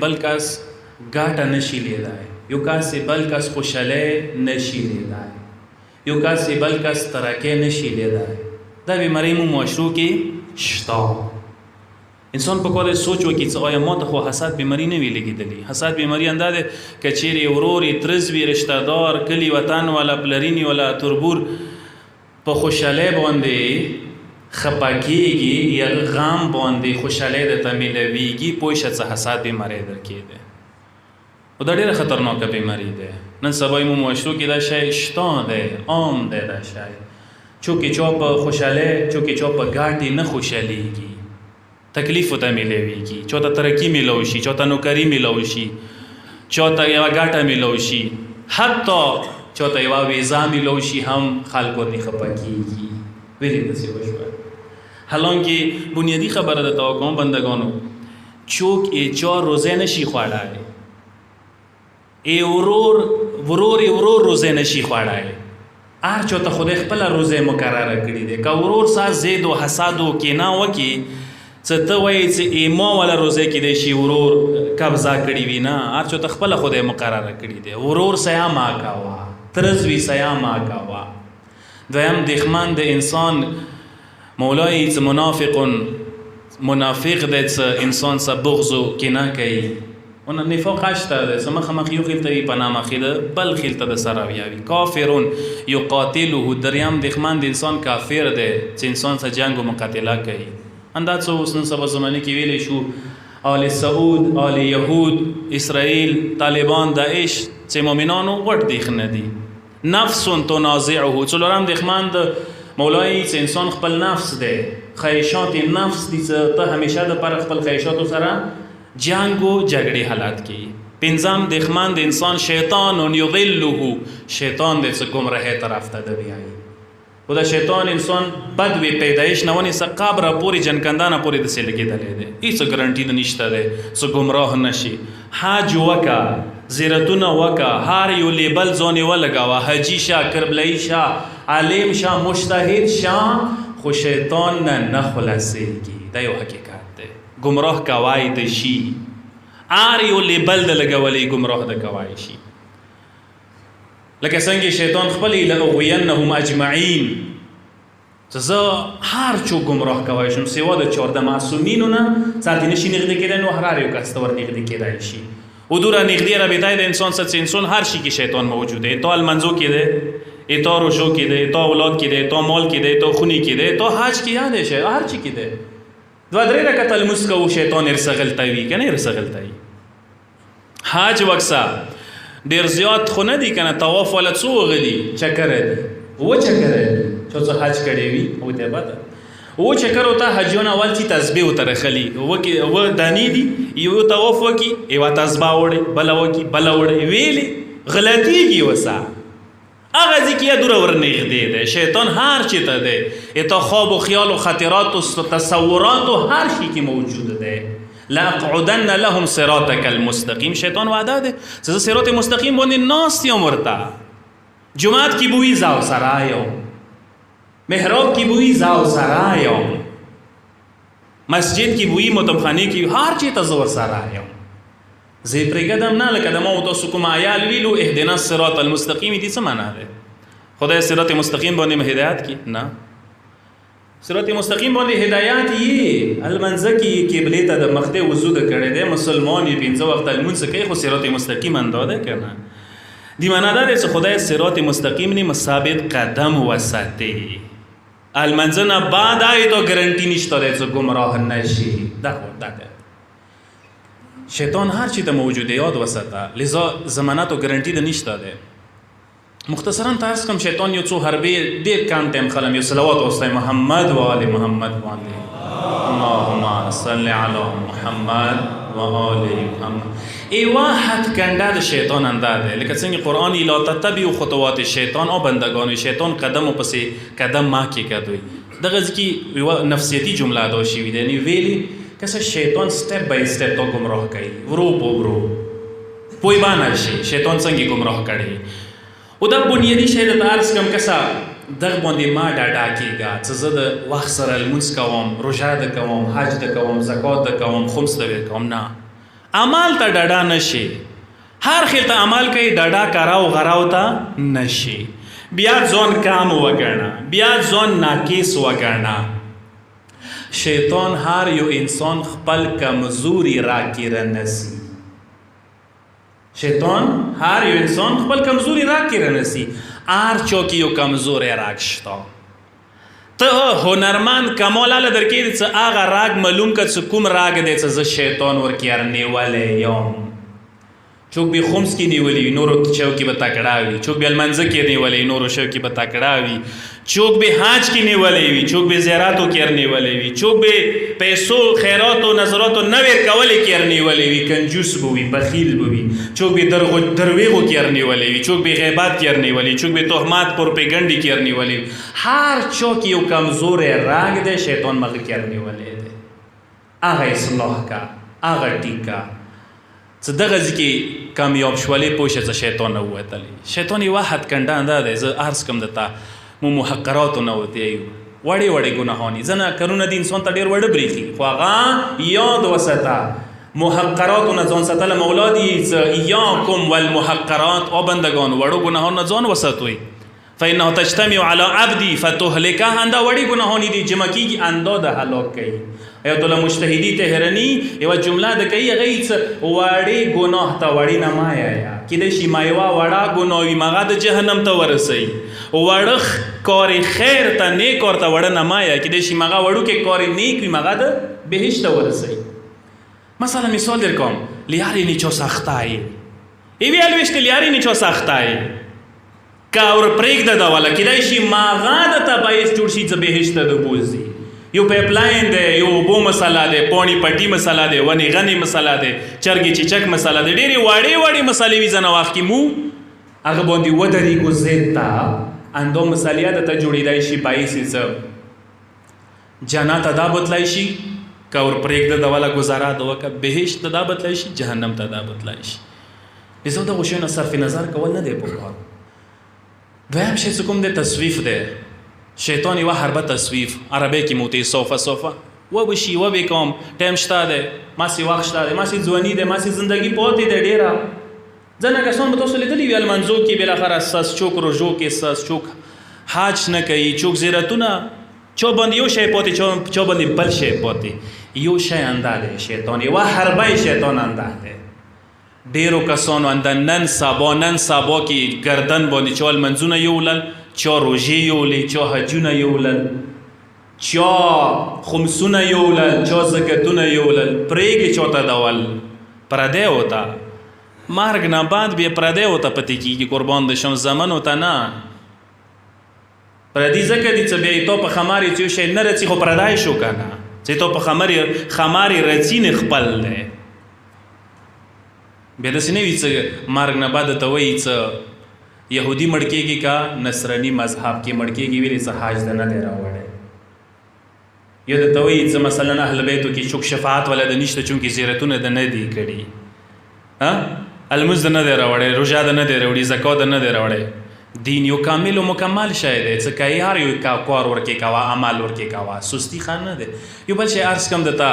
بل کس ګاټه نشي لیدای، یو کس بل کس خوشحالی نشي لیدای، یو کس بل کس ترقی نشي لیدای. دا بیماری مو معاشرو کې شته. انسان په کور سوچ وکړي چې آیا ما ته خو حسد بیماری نه وی لګېدلی. حسد بیماری انده ده که چیرې ورور ترز وي، رشته دار، کلی وطن والا، پلرینی والا، تربور په خوشحالی باندې خپه کېږي یا غم باندې خوشحالی درته میلویږي، پوه شه چې حسد بیماری درکې ده. او دا ډېره خطرناکه بیماری ده. نن سبا مو معاشرو کې دا شی شته ده، عام ده دا شی. چونکې چا په خوشحالی، چونکې چا په ګاټې نه خوشحالیږي، تکلیف ورته میلویږي، چا ته ترقي میلو شي، چا ته نوکري میلو شي، چا ته یوه ګاټه میلو شي، حتی چا ته یوه ویزا میلو شي هم خلکو ورنې خفه کېږي. ولې داسې وشوه؟ حالانکه بنیادی خبره ده توقعون بندگانو، چوک ای چا روزه نشی خوړای، ای ورور روزه نشی خوړای. هر چا ته خدای خپل روزه مقرره کړی دی. که ورور سره زید او حسد او کینه وکي، څه ته وایي چې ای ما ولا روزه کې دی شي ورور قبضه کړی وي، نه، هر چا ته خپل خدای مقرره کړی دی. ورور سیا ما کاوه، ترزوی سیا ما کاوه. دویم دښمن د انسان مولای چې منافق دی چې انسان سره بغض و کینه کوي. اون نفاق اشته ده، چې مخامخ یو خیل ته وي په نامه خیله، بل خیل ته د سره ویاوي. کافرون یقاتلوه، دریم دښمن د انسان کافر دی چې انسان سره جنګ و مقاتله کوي. اندا څه اوس نن سبا زمانې کې ویلی شو آل سعود، آل یهود، اسرائیل، طالبان، داعش چې مؤمنانو غټ دیخ نه دي. نفس تنازعه، څلورم دښمن د مولای چې انسان خپل نفس دی، خواهشات نفس دي چې ته همیشه د پر خپل خواهشاتو سره جنگ و جګړې حالات کې. پنځم دښمن د انسان شیطان یضله، شیطان دی چې ګمراهۍ طرف ته د بیایي. او دا شیطان انسان بد وي پیدایش نه ونیسه، قبره پورې جنکندانه پورې داسې لګېدلی دی، هېڅ ګرنټي نشته دی چې ګمراه نشي. حج وکه، زیرتونه وکه، هر یو لیبل ځان یې ولګوه، حجي شه، کربلایي شه، عالم شه، مجتهد شه، خو شیطان نه خلاصېږي. دا یو حقیقت دی. ګمراه کوای د شي، هر یو لیبل د لګولی ګمراه د کوای شي. لکه څنګه شیطان خپل لاغوینهم اجمعین، چې زه هر څوک ګمراه کوای شم سوا د 14 معصومینو نه، ځاتې نشي نږدې کېدی، نو هر یو کس ته ور نږدې کېدای شي. او دوره نږدې رابطه د انسان سره چې انسان هر شي کې شیطان موجود دی. تا المنځو کې دی، تا روشو کې دی، تا اولاد کې دی، تا مال کې دی، تا خونی کې دی، تا حج کې یاد شي، هر چی کې دی. دوه درې رکعته لمونځ کوو، شیطان ارسغلته وي که نه ارسغلته وي. حج وکسه ډېر زیات خو نه دي که نه، طواف والا څو غلي چکره دي، اووه چکره دي چا څه حج کړی وي او ته پته. اووه چکرو ته حجیونه اول چې تسبیح ورته رخلي، اووه دانې دي، یو طواف وکړي، یوه تسبیح وړي، بله وکړي، بله وړي، ویلې غلطېږي وسه. هغه ځای کې یا دوره ورنږدې دی. شیطان هر چی ته دی، تا خواب و خیال و خاطرات و تصورات و هر شي کې موجود دی. لاقعدن لهم صراطک المستقیم، شیطان وعده ده چې زه صراط مستقیم باندې ناست یم ورته. جماعت کې بوی زاو سره یم، محراب کې بوی زاو سره یم، مسجد کې بوی متمخانه کې، هر چی ته زه ورسره یم. زه یې پرېږدم نه. لکه د ما و تاسو کوم عیال ویلو اهدنا الصراط المستقیم، دې څه معنا ده؟ خدای صراط مستقیم باندې هدایت کی؟ نه، صراط مستقیم باندې هدایت یې المنځه کې قبلې ته د مخ ته وضو د کړی دی، مسلمان یې 5 وخته لمونځ کوي، خو صراط مستقیم انده ده که نه؟ دې معنا ده چې خدای صراط مستقیم نه ثابت قدم وساتي. المنځه نه بعد آی تو ګرنټي نشته دی چې ګمراه نشي. دا ده شیطان هر چی ته موجوده، یاد وساته. لذا ضمانت او ګرنټي ده نشته دی. مختصرا تاسو کوم شیطان یو څو حربې ډېر کم ټایم خلم یو صلوات واستای محمد و آل محمد باندې، اللهم صل علی محمد و آل محمد. ای واحد کنده د شیطان انداده، لکه څنګه قرآن لا تتبعوا خطوات شیطان، او بندگان شیطان قدم و پسې قدم ما کې کدوی. دغه ځکه یو نفسیتی جمله ادا شوې ده، یعنی ویلي کسه شیطان سټپ بای سټپ تو گمراه کوي، ورو په ورو پوی باندې شي شیطان څنګه گمراه کړي. او دا بنیادی شی د عرض کوم کسه دغه باندې ما ډاډه کېږه چې زه د وخت سره لمونځ کوم، روژه ده کوم، حج ده کوم، زکات ده کوم، خمس ده کوم. نه، عمل ته ډډه نشي، هر خیل ته عمل کوي ډډه کراو غراو ته نشي، بیا ځان کام وګڼه، بیا ځان ناقص وګڼه. شیطان هر یو انسان خپل کمزوري راکې رنسي، شیطان هر یو انسان خپل کمزوري راکې رنسي. هر چا کې یو کمزوری راک شته، ته هنرمند کمال الله درکې څه هغه راگ معلوم کړه څه کوم راگ دی څه زه شیطان ورکې نیولی یم. چوک به خمس کې نیولی وي نورو شو کې به تکړه وي، چوک به المنځه کې نیولی نورو شو کې به تکړه وي، چوک به حج کې نیولی وي، چوک به زیاراتو کې نیولی وي، چوک به پیسو خیراتو نظراتو نه ورکولې کې نیولی وي، کنجوس به وي، بخیل به وي، چوک به درویغو کې نیولی وي، چوک به غیبت کې نیولی، چوک به تهمات پروپاګاندا کې نیولی وي. هر چوک یو کمزور راگ دی شیطان مغه کې نیولی دی. هغه اصلاح کا، هغه ټیکا څه دغه ځکه کامیاب شولې پوښه څه شیطان نه وتلی. شیطان یو حد کنده انده دی، زه عرض کوم دته مو محقراتو نه وتی وړې وړې ګناهانی ځنه کارونه د انسان ته ډېر وړه بریخي، خو هغه یاد وساته محقراتو نه ځان ساتل مولا دي. ایاکم والمحقرات، او بندگان وړو ګناهانو نه ځان وساتوئ. فإنه تجتمع على عبدي فتهلكه، انده وړې ګناهانی دي جمع کیږي انده د هلاک کوي. ایت الله مجتهدی تهرانی یو جمله د کوي هغه وړې ګناه ته وړې نه مایا کیدای شي مایوا وړا ګناوي مغه د جهنم ته ورسي، وړخ کار خیر ته نیک ورته وړ نه مایا کیدای شي مغه وړو کې کار نیک وي مغه د بهشت ورسي. مثلا مثال در کوم لیاری نیچو سختای ای وی الوشت لیاری نیچو سختای کا اور پریک د والا کیدای شي مغه د تبایس جوړ شي د بهشت د بوزي. یو پیپلاین دی، یو اوبو مسله دی، پوڼي پټي مسله دی، ونې غني مسله دی، چرګې چیچک مسله دی، ډېرې واړې واړې مسلې وي ځنه وخت کې مو هغه باندې ودرېږو ضد ته اندو مسلې د ته جوړېدای شي بایسې څه جنت ته دا بدلای شي که ور پرېږده د والا ګزاره د وکړه بهشت ته دا بدلای شي جهنم ته دا بدلای شي. لذا دغو شیانو صرف نظر کول نه دی پکار. دویم شی څه کوم دی تصویف دی. شیطان یوه حربه تصویف عربی کې موتی صوفه صوفه و بشي و بکوم ټایم شته دی، ماسې وخت شته دی، ماسې ځواني دی، ماسې زندګي پاتې دی ډېره. ځنه کسان به تاسو لیدلي وي المنځو کې بالاخره سس چوک روژو کې سس چوک حج نه کوي، چوک زیارتونه چا باندې یو شی پاتې چا باندې بل شی پاتې. یو شی انده دی شیطان، یوه حربه شیطان انده دی. ډېرو کسانو انده نن سبا کې ګردن باندې چا المنځونه یولل، چا روژې یولې، چا حجونه یولل، چا خمسونه یولل، چا زکاتونه یولل، پرېږې چاته ډول پردی وته مرګ نه بعد بیا پردی وته پتې کېږي. قربان د شم زمن وته نه پردي ځکه دي چې بیا یې تو په خمارې چې یو شی نه رڅي خو پردی شو که نه چې تو په خمارې رڅي نه خپل دی. بیا داسې نه وي چې مرګ نه بعد ته وایي چې یهودی مړ کېږي که نصراني مذهب کې مړ کېږي ویلې څه حاج ده نه دی راوړی. یا درته وایي چې مثلا اهل بیتو کې چوک شفاعت والا د نشته چونکې زیارتونه د نه دي کړي، المز د نه دی راوړی، روژه د نه دی راوړي، زکات د نه دی راوړی. دین یو کامل و مکمل شی دی چې که هر یو کار ورکې کوه عمل ورکې کوه سستی ښه نه دی. یو بل شی عرض کوم درته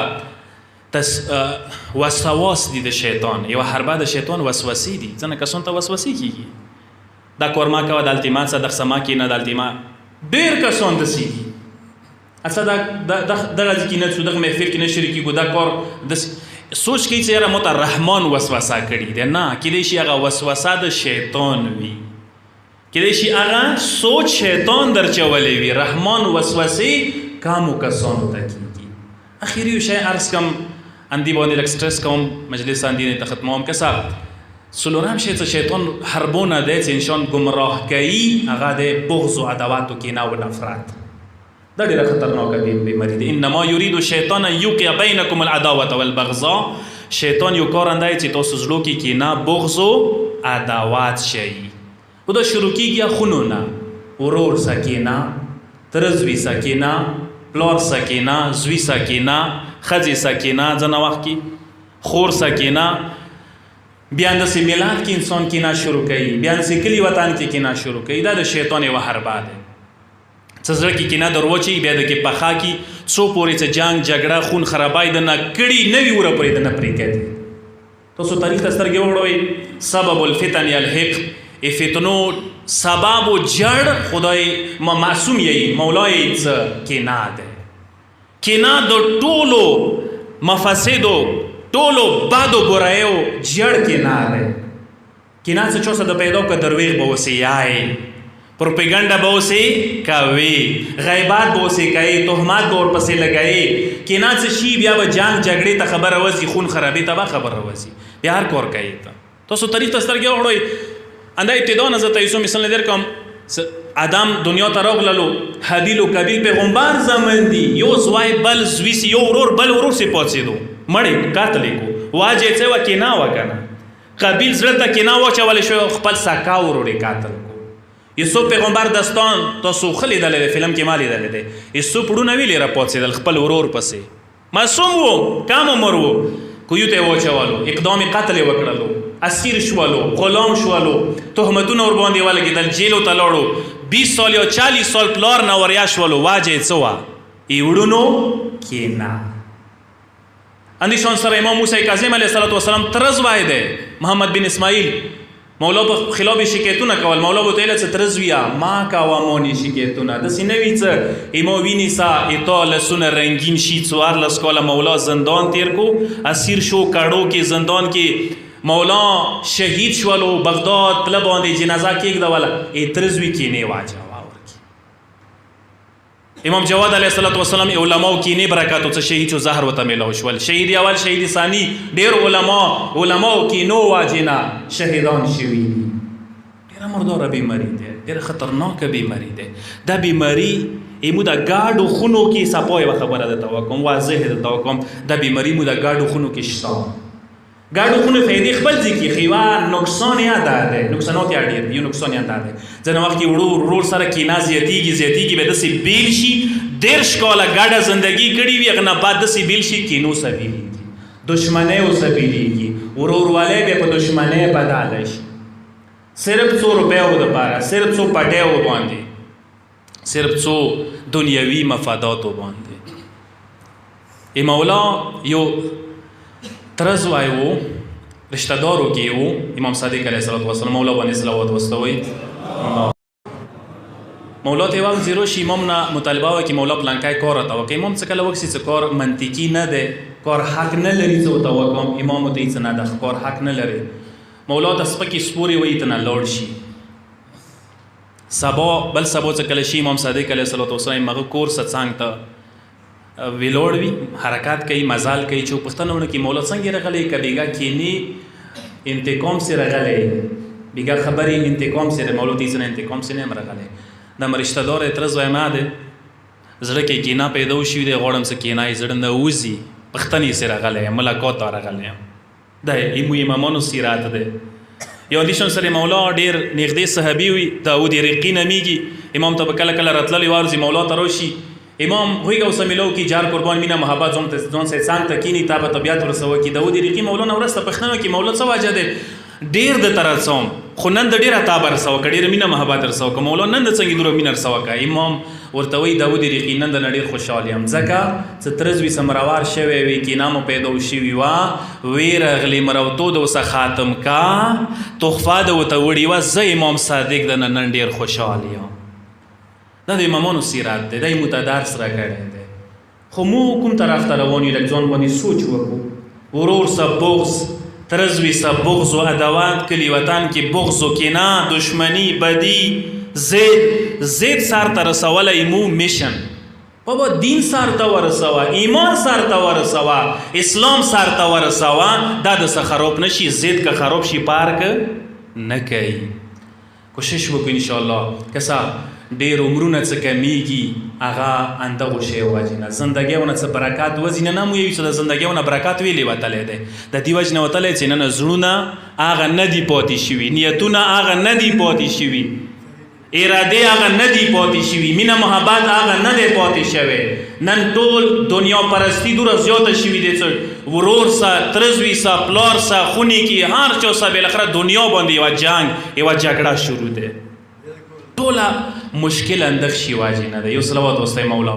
وسواس دي د شیطان، یوه حربه د شیطان وسوسې دي. ځنه کسانو ته وسوسې کېږي دا کار ما کوه دلته ما څه دغسه ما کښېنه دلته ما ډېر کسان داسې دي اڅه دغه ځای کې نه څو دغه محفل کې نه شریکېږو دا کار داسې سوچ کوي چې یاره ماته رحمان وسوسه کړي دی. نه، کیدای شي هغه وسوسه د شیطان وي، کیدای شي هغه سوچ شیطان درچولی وي. رحمان وسوسې کامو کسانو ته کېږي. اخري یو شی عرض کوم اندې باندې لږ سټرس کوم مجلس اندې نه ته ختموم که څه څلورم شی چې شیطان حربونه دی چې انسان ګمراه کوي هغه دی بغض و عداوت و کینه و نفرت. دا ډېره خطرناکه بیماري ده. انما یرید الشیطان ان یوقع بینکم العداوة والبغضاء. شیطان یو کار اندی چې تاسو زړو کې کینه بغض و عداوت شي. و دا شروع کېږي خونو نه، ورور سکینه، تره زوی سکینه، پلار سکینه، زوی سکینه، ښځې سکینه، ځنه وخت کې خور سکینه، بیا داسې ملت کې انسان کینه شروع کوي، بیا داسې کلي وطن کې کینه شروع کوي. دا د شیطان یوه حربه ده. څه زړه کې کینه در وچوي بیا د کې پخا کې څو پورې چې جنګ جګړه خون خرابای د نه کړي نه وي وره پورې د نه پرېږدي. تاسو تاریخ ته سترګې وغړوئ. سبب الفتن یلحق، فتنو سبب و جړ خدای معصوم یی مولای څه کینا ده. کینا د ټولو مفاسدو ټولو بدو برایو جړ کینا ده. کینا څه چوسه د پیدا که درویغ به وسی یای، پروپیگنډا به وسی کوي، غیبات به وسی کوي، تهمات به ورپسې لګوي. کینا څه شي بیا به جنګ جګړې ته خبره وځي، خون خرابې ته به خبره وځي، بیا هر کار کوي. تاسو تاریخ ته سترګې وغړوئ. انده ابتدا نه زه ته یو مثال در کوم. آدم دنیا ته راغللو، حابیل و قابیل پیغمبر زمن دي. یو زوی بل زوی سي، یو ورور بل ورور سي پاتېدو، مړی قتل یې کو. واجې څه وه کینا وه که نه. قابیل زړه ته کینا واچولی شو، خپل سکا ورور یې قتل کو. یوسف پیغمبر داستان تاسو ښه لیدلی دی، فلم کې ما لیدلی دی. یوسف ړونه ویلې را پاڅېدل خپل ورور پسې، معصوم و، کم عمر و، کویو ته یې واچولو، اقدام قتل یې وکړلو، اسیر شولو، غلام شولو، تهمتونه ورباندې ولګېدل، جیلو ته لاړو، 20 سال یا 40 سال پلار نه وریا شولو. واجه یې څه وه؟ یې کینا. اندیشان سره امام موسی کاظم علیه السلام ترز وای دی. محمد بن اسماعیل مولا په خلاف شکایتونه کول، مولا به ته ویل څه ترز ویا ما کوه مونې شکایتونه داسې نه وي څه. ایما وینیسه ایتا لسونه رنګین شي. 14 کاله مولا زندان تیر کو، اسیر شو، کړو کې زندان کې مولا شهید شولو، بغداد پله باندې جنازه کېږدوله، ای ترز وي کینې واچوه ورکې. امام جواد علیه السلام علماو کینې برکاتو څه شهید شو، زهر ورته میلاو شول. شهید اول شهید ثانی ډېر علماو کینو واجنه شهیدان شوي دي. ډېره مرداره بیماري ده، ډېره خطرناکه بیماري ده. دا بیماري ایمو د ګاډو خونو کې سپا یوه خبره درته وکړم، واضح درته وکړم. دا بیماري مو د ګاډو خونو کې شته. ګاډو خونو فایدې خپل ځای کې خیوه، نقصان یې دا دی، نقصانات یې ډېر دي. یو نقصان یې دا دی، ځینې وخت کې ورور سره کینا زیاتېږي به داسې بیل شي. 13 کاله ګډه زندګي کړې وي، هغه نه بعد داسې بیل شي کینو سه بیلېږي، دشمنۍ ورسه بیلېږي، وروروالی بیا په دشمنۍ بدله شي. صرف 100 روپیو دپاره، صرف 100 پټیو باندې، صرف 100 دنیوي مفاداتو باندې. مولا یو ترز وای وو، رشتہ دارو کې وو. امام صادق علیه السلام مولا باندې صلوات واستوئ. مولا ته وایي زیرو شي، امام نه مطالبه وکړي مولا پلانکای کار راته وکړي. امام څه کله وکړي چې کار منطقي نه دی، کار حق نه لري، څه ورته وکړم. امام ورته هېڅ نه ده، کار حق نه لري. مولا ته سپکې سپورې وایي ته نه لاړ شي. سبا بل سبا څه کله شي، امام صادق علیه السلام هغه کور څنګ ته ویلوړ وي، حرکات کوي، مزال کوي، چې پوښتنه ونه کړي مولا څنګه راغلی، که بیګا کینې انتقام سره راغلی، بیګا خبرې انتقام سره. مولا ته هېڅ نه انتقام سره نه یم راغلی. دا رشته دار اعتراض وایم ده، زړه کې کینا پیدا وشوي دی، غواړم څه کینا یې زړه نه وځي، پښتنې سره راغلی یم، ملاقات ته راغلی یم. دا امامانو سیرات دی. یو اندیشن سره مولا ډېر نږدې صحابي وي، داود رقي نومیږي. امام ته به کله کله راتللی وارځي، مولا ته راشي، امام هویږه اوسه میلو کی جار قربان مینه محبت ځان سه څنګ ته کینی تا به طبیعت ورسوه کی. داود رقي مولا نه ورسته پښتنه کې مولا څه واجه دی، ډېر د طرف څوم خو نن د ډېره تا به رسوه که ډېره مینه محبت رسوه که مولا نن د څنګې دومره مینه رسوه که. امام ورته وایي داود رقي نن د نه ډېر خوشحال یم، ځکه څه ترز وي څه مروار شوی وي، کینه مو پیدا شوي وه، ویې راغلې مروتو د اوسه خاتم کا، تحفه د ورته وړې وه، زه امام صادق د نن ډېر خوشحال یم. دا د امامانو سیرت دی، دا یې مو ته درس راکړی دی. خو مو کوم طرف ته روان یو، لږ ځان باندې سوچ وکړو. ورور سه بغض، ترزوی سه بغض و عداوت، کلی وطن کې بغض و کینه، دشمنی، بدی، زید سر ته رسولی مو میشن. بابا دین سر ته ورسوه، ایمان سر ته ورسوه، اسلام سر ته ورسوه، دا د څه خراب نشي. زید که خراب شي پارک نه کوي. کوشش وکړو انشاءالله کسا ډېر عمرونه څه کمیږي هغه اندغو شی وجې نه زندګیونه څه برکات وځي نه مو یو چې د زندګیونه برکات ویلې وتلی دی د دې وجې نه وتلی چې نن زړونه هغه نه دي پاتې شوي، نیتونه هغه نه دي پاتې شوي، ارادې هغه نه دي پاتې شوي، مینه محبت هغه نه دی پاتې شوی. نن ټول دنیا پرستی دوره زیاته شوي دی، څه ورور سه، ترزوي سه، پلار سه، خونې کې هر چا سه بالاخره دنیا باندې یوه جنګ، یوه جګړه شروع دی. ټوله مشکل اندغ شي واجې نه ده. یو صلوات واستوئ مولا.